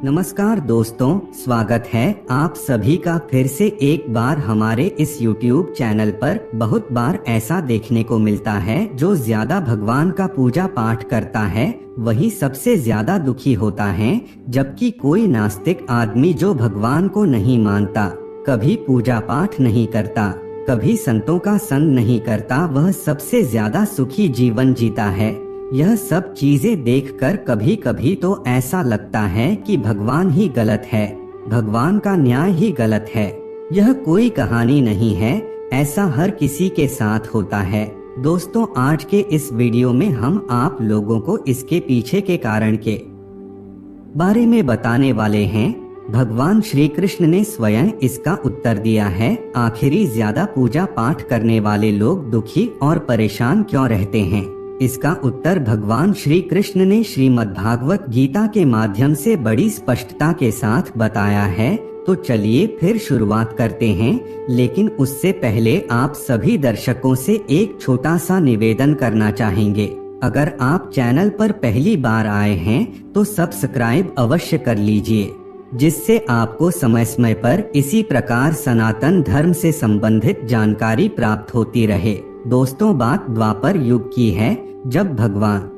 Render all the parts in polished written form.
नमस्कार दोस्तों, स्वागत है आप सभी का फिर से एक बार हमारे इस YouTube चैनल पर। बहुत बार ऐसा देखने को मिलता है जो ज्यादा भगवान का पूजा पाठ करता है वही सबसे ज्यादा दुखी होता है, जबकि कोई नास्तिक आदमी जो भगवान को नहीं मानता, कभी पूजा पाठ नहीं करता, कभी संतों का संग नहीं करता, वह सबसे ज्यादा सुखी जीवन जीता है। यह सब चीजें देखकर कभी कभी तो ऐसा लगता है कि भगवान ही गलत है, भगवान का न्याय ही गलत है। यह कोई कहानी नहीं है, ऐसा हर किसी के साथ होता है। दोस्तों, आज के इस वीडियो में हम आप लोगों को इसके पीछे के कारण के बारे में बताने वाले हैं। भगवान श्री कृष्ण ने स्वयं इसका उत्तर दिया है। आखिरी ज्यादा पूजा पाठ करने वाले लोग दुखी और परेशान क्यों रहते हैं? इसका उत्तर भगवान श्री कृष्ण ने श्रीमद्भागवत गीता के माध्यम से बड़ी स्पष्टता के साथ बताया है। तो चलिए फिर शुरुआत करते हैं, लेकिन उससे पहले आप सभी दर्शकों से एक छोटा सा निवेदन करना चाहेंगे। अगर आप चैनल पर पहली बार आए हैं तो सब्सक्राइब अवश्य कर लीजिए, जिससे आपको समय समय पर इसी प्रकार सनातन धर्म से संबंधित जानकारी प्राप्त होती रहे। दोस्तों, बात द्वापर युग की है, जब भगवान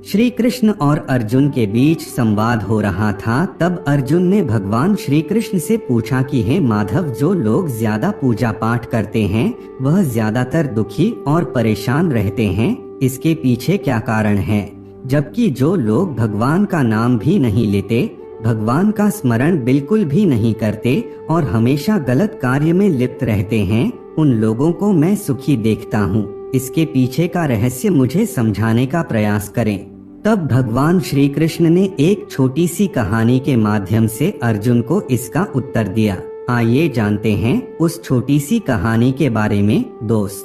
श्री कृष्ण और अर्जुन के बीच संवाद हो रहा था। तब अर्जुन ने भगवान श्री कृष्ण से पूछा कि हे माधव, जो लोग ज्यादा पूजा पाठ करते हैं वह ज्यादातर दुखी और परेशान रहते हैं, इसके पीछे क्या कारण है? जबकि जो लोग भगवान का नाम भी नहीं लेते, भगवान का स्मरण बिल्कुल भी नहीं करते और हमेशा गलत कार्य में लिप्त रहते हैं, उन लोगों को मैं सुखी देखता हूँ। इसके पीछे का रहस्य मुझे समझाने का प्रयास करें। तब भगवान श्री कृष्ण ने एक छोटी सी कहानी के माध्यम से अर्जुन को इसका उत्तर दिया। आइए जानते हैं उस छोटी सी कहानी के बारे में। दोस्त,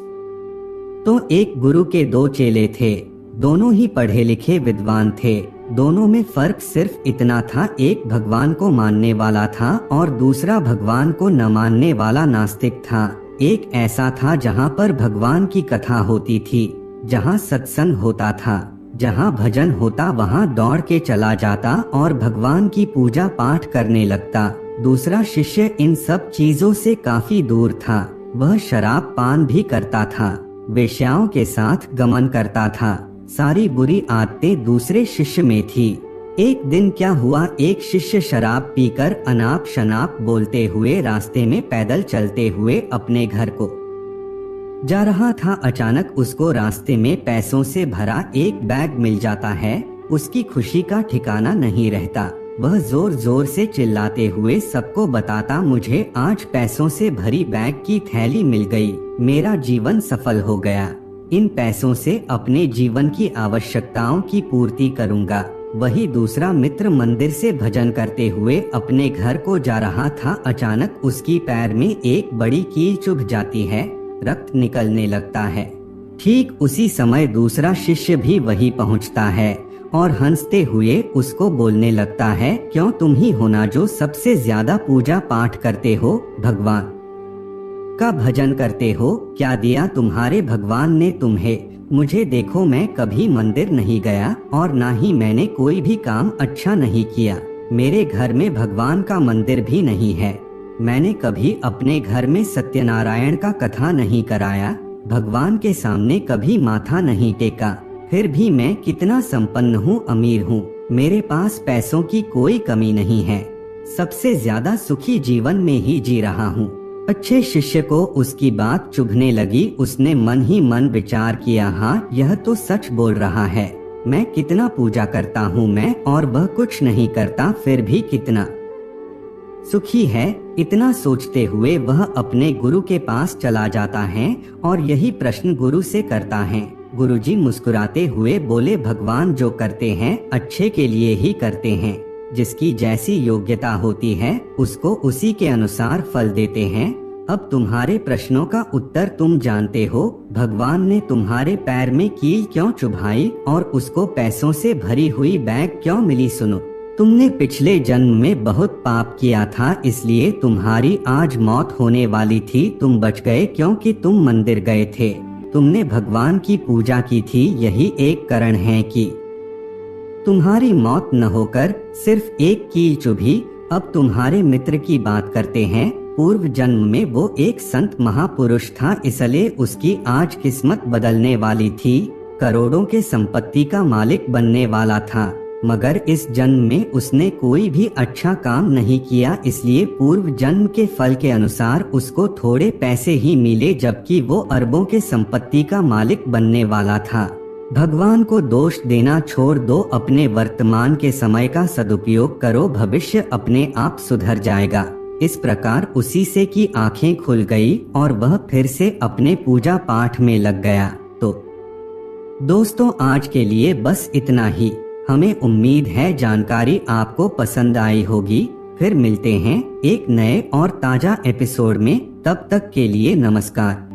तो एक गुरु के दो चेले थे, दोनों ही पढ़े लिखे विद्वान थे। दोनों में फर्क सिर्फ इतना था, एक भगवान को मानने वाला था और दूसरा भगवान को न मानने वाला नास्तिक था। एक ऐसा था जहाँ पर भगवान की कथा होती थी, जहाँ सत्संग होता था, जहाँ भजन होता, वहाँ दौड़ के चला जाता और भगवान की पूजा पाठ करने लगता। दूसरा शिष्य इन सब चीजों से काफी दूर था। वह शराब पान भी करता था, वेश्याओं के साथ गमन करता था। सारी बुरी आदतें दूसरे शिष्य में थी। एक दिन क्या हुआ, एक शिष्य शराब पीकर अनाप शनाप बोलते हुए रास्ते में पैदल चलते हुए अपने घर को जा रहा था। अचानक उसको रास्ते में पैसों से भरा एक बैग मिल जाता है। उसकी खुशी का ठिकाना नहीं रहता। वह जोर जोर से चिल्लाते हुए सबको बताता, मुझे आज पैसों से भरी बैग की थैली मिल गई, मेरा जीवन सफल हो गया। इन पैसों से अपने जीवन की आवश्यकताओं की पूर्ति करूंगा। वही दूसरा मित्र मंदिर से भजन करते हुए अपने घर को जा रहा था। अचानक उसकी पैर में एक बड़ी कील चुभ जाती है, रक्त निकलने लगता है। ठीक उसी समय दूसरा शिष्य भी वहीं पहुंचता है और हंसते हुए उसको बोलने लगता है, क्यों, तुम ही हो ना जो सबसे ज्यादा पूजा पाठ करते हो, भगवान का भजन करते हो, क्या दिया तुम्हारे भगवान ने तुम्हें? मुझे देखो, मैं कभी मंदिर नहीं गया और ना ही मैंने कोई भी काम अच्छा नहीं किया। मेरे घर में भगवान का मंदिर भी नहीं है। मैंने कभी अपने घर में सत्यनारायण का कथा नहीं कराया, भगवान के सामने कभी माथा नहीं टेका। फिर भी मैं कितना संपन्न हूँ, अमीर हूँ, मेरे पास पैसों की कोई कमी नहीं है। सबसे ज्यादा सुखी जीवन में ही जी रहा हूँ। अच्छे शिष्य को उसकी बात चुभने लगी। उसने मन ही मन विचार किया, हाँ, यह तो सच बोल रहा है। मैं कितना पूजा करता हूँ मैं, और वह कुछ नहीं करता, फिर भी कितना सुखी है। इतना सोचते हुए वह अपने गुरु के पास चला जाता है और यही प्रश्न गुरु से करता है। गुरुजी मुस्कुराते हुए बोले, भगवान जो करते हैं अच्छे के लिए ही करते हैं। जिसकी जैसी योग्यता होती है उसको उसी के अनुसार फल देते हैं। अब तुम्हारे प्रश्नों का उत्तर तुम जानते हो। भगवान ने तुम्हारे पैर में कील क्यों चुभाई और उसको पैसों से भरी हुई बैग क्यों मिली? सुनो, तुमने पिछले जन्म में बहुत पाप किया था, इसलिए तुम्हारी आज मौत होने वाली थी। तुम बच गए क्योंकि तुम मंदिर गए थे, तुमने भगवान की पूजा की थी। यही एक कारण है कि तुम्हारी मौत न होकर सिर्फ एक कील चुभी। अब तुम्हारे मित्र की बात करते हैं। पूर्व जन्म में वो एक संत महापुरुष था, इसलिए उसकी आज किस्मत बदलने वाली थी। करोड़ों के संपत्ति का मालिक बनने वाला था, मगर इस जन्म में उसने कोई भी अच्छा काम नहीं किया, इसलिए पूर्व जन्म के फल के अनुसार उसको थोड़े पैसे ही मिले, जबकि वो अरबों के संपत्ति का मालिक बनने वाला था। भगवान को दोष देना छोड़ दो, अपने वर्तमान के समय का सदुपयोग करो, भविष्य अपने आप सुधर जाएगा। इस प्रकार उसी से की आंखें खुल गई और वह फिर से अपने पूजा पाठ में लग गया। तो दोस्तों, आज के लिए बस इतना ही। हमें उम्मीद है जानकारी आपको पसंद आई होगी। फिर मिलते हैं एक नए और ताजा एपिसोड में। तब तक के लिए नमस्कार।